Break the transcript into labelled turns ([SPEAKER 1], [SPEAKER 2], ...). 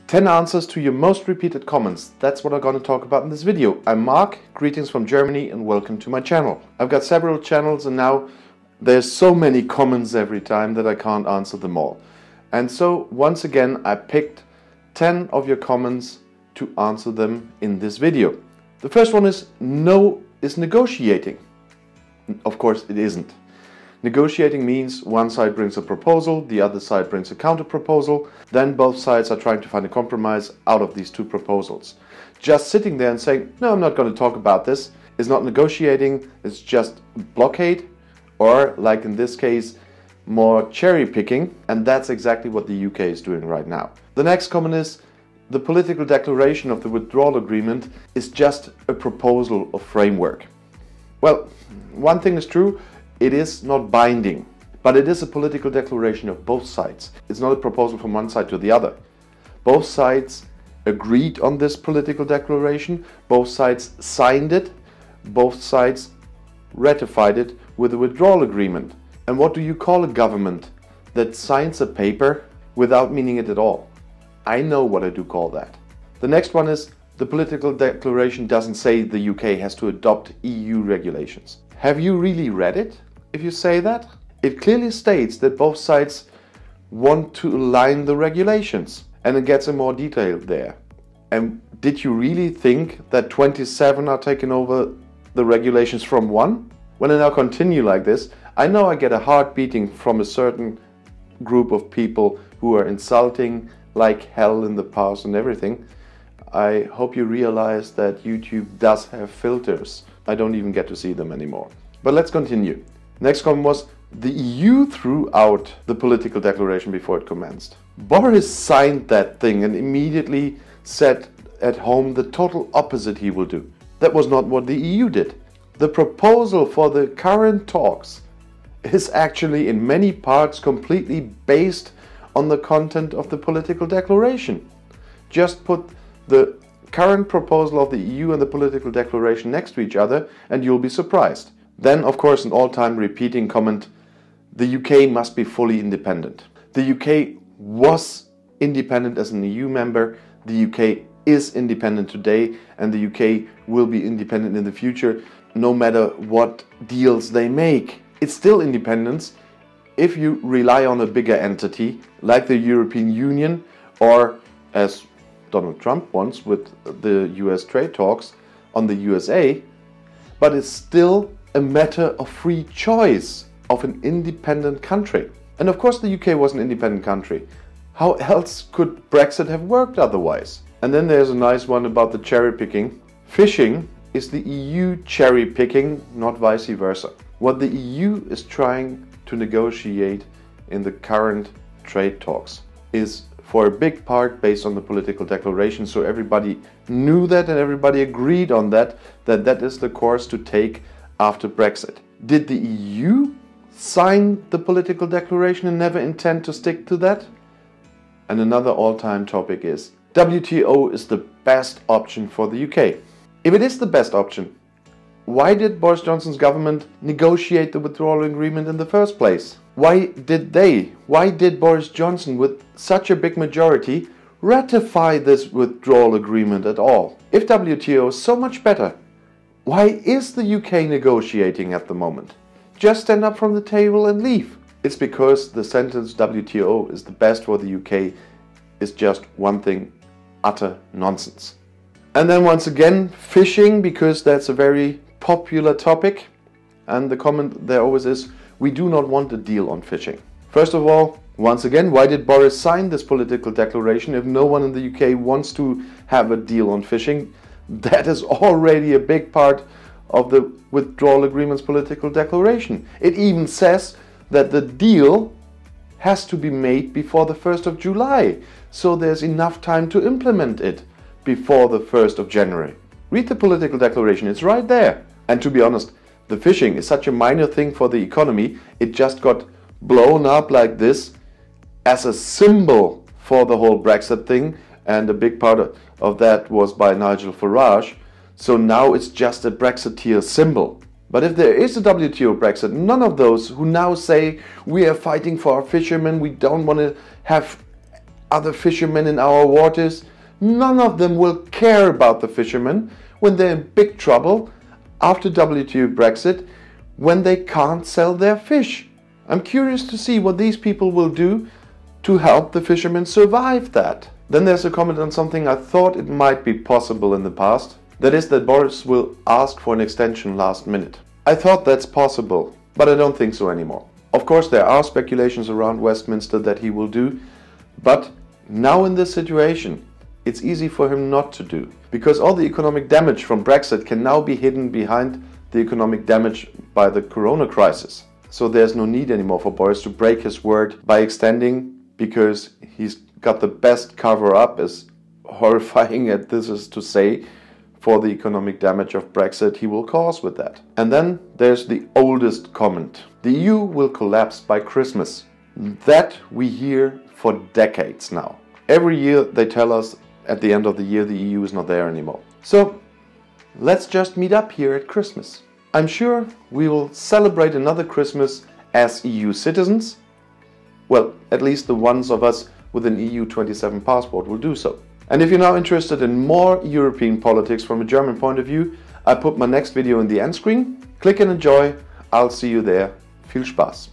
[SPEAKER 1] 10 answers to your most repeated comments. That's what I'm going to talk about in this video. I'm Mark, greetings from Germany and welcome to my channel. I've got several channels and now there's so many comments every time that I can't answer them all. And so once again I picked 10 of your comments to answer them in this video. The first one is no is negotiating. Of course it isn't. Negotiating means one side brings a proposal, the other side brings a counter proposal, then both sides are trying to find a compromise out of these two proposals. Just sitting there and saying, no, I'm not going to talk about this, is not negotiating, it's just blockade, or like in this case, more cherry picking, and that's exactly what the UK is doing right now. The next comment is, the political declaration of the withdrawal agreement is just a proposal of framework. Well, one thing is true, it is not binding, but it is a political declaration of both sides. It's not a proposal from one side to the other. Both sides agreed on this political declaration, both sides signed it, both sides ratified it with a withdrawal agreement. And what do you call a government that signs a paper without meaning it at all? I know what I do call that. The next one is, the political declaration doesn't say the UK has to adopt EU regulations. Have you really read it? If you say that, it clearly states that both sides want to align the regulations, and it gets in more detail there. And did you really think that 27 are taking over the regulations from one? When I now continue like this, I know I get a heart beating from a certain group of people who are insulting like hell in the past and everything. I hope you realize that YouTube does have filters. I don't even get to see them anymore. But let's continue. Next comment was, the EU threw out the political declaration before it commenced. Boris signed that thing and immediately said at home the total opposite he will do. That was not what the EU did. The proposal for the current talks is actually in many parts completely based on the content of the political declaration. Just put the current proposal of the EU and the political declaration next to each other and you'll be surprised. Then, of course, an all-time repeating comment, the UK must be fully independent. The UK was independent as an EU member, the UK is independent today, and the UK will be independent in the future, no matter what deals they make. It's still independence if you rely on a bigger entity, like the European Union, or as Donald Trump wants with the US trade talks, on the USA, but it's still a matter of free choice of an independent country. And of course the UK was an independent country. How else could Brexit have worked otherwise? And then there's a nice one about the cherry picking. Fishing is the EU cherry picking, not vice versa. What the EU is trying to negotiate in the current trade talks is for a big part based on the political declaration, so everybody knew that and everybody agreed on that that is the course to take after Brexit. Did the EU sign the political declaration and never intend to stick to that? And another all-time topic is, WTO is the best option for the UK. If it is the best option, why did Boris Johnson's government negotiate the withdrawal agreement in the first place? Why did Boris Johnson, with such a big majority, ratify this withdrawal agreement at all? If WTO is so much better, why is the UK negotiating at the moment? Just stand up from the table and leave. It's because the sentence WTO is the best for the UK is just one thing, utter nonsense. And then once again, fishing, because that's a very popular topic. And the comment there always is, we do not want a deal on fishing. First of all, once again, why did Boris sign this political declaration if no one in the UK wants to have a deal on fishing? That is already a big part of the withdrawal agreement's political declaration. It even says that the deal has to be made before the 1st of July, so there's enough time to implement it before the 1st of January. Read the political declaration, it's right there. And to be honest, the fishing is such a minor thing for the economy, it just got blown up like this as a symbol for the whole Brexit thing, and a big part of that was by Nigel Farage. So now it's just a Brexiteer symbol. But if there is a WTO Brexit, none of those who now say we are fighting for our fishermen, we don't want to have other fishermen in our waters. None of them will care about the fishermen when they're in big trouble after WTO Brexit, when they can't sell their fish. I'm curious to see what these people will do to help the fishermen survive that. Then there's a comment on something I thought it might be possible in the past. That is that Boris will ask for an extension last minute. I thought that's possible, but I don't think so anymore. Of course, there are speculations around Westminster that he will do, but now in this situation, it's easy for him not to do, because all the economic damage from Brexit can now be hidden behind the economic damage by the corona crisis. So there's no need anymore for Boris to break his word by extending, because he's got the best cover-up, as horrifying as this is to say, for the economic damage of Brexit he will cause with that. And then there's the oldest comment. The EU will collapse by Christmas. That we hear for decades now. Every year they tell us at the end of the year the EU is not there anymore. So let's just meet up here at Christmas. I'm sure we will celebrate another Christmas as EU citizens. Well, at least the ones of us with an EU 27 passport will do so. And if you're now interested in more European politics from a German point of view, I put my next video in the end screen. Click and enjoy. I'll see you there. Viel Spaß!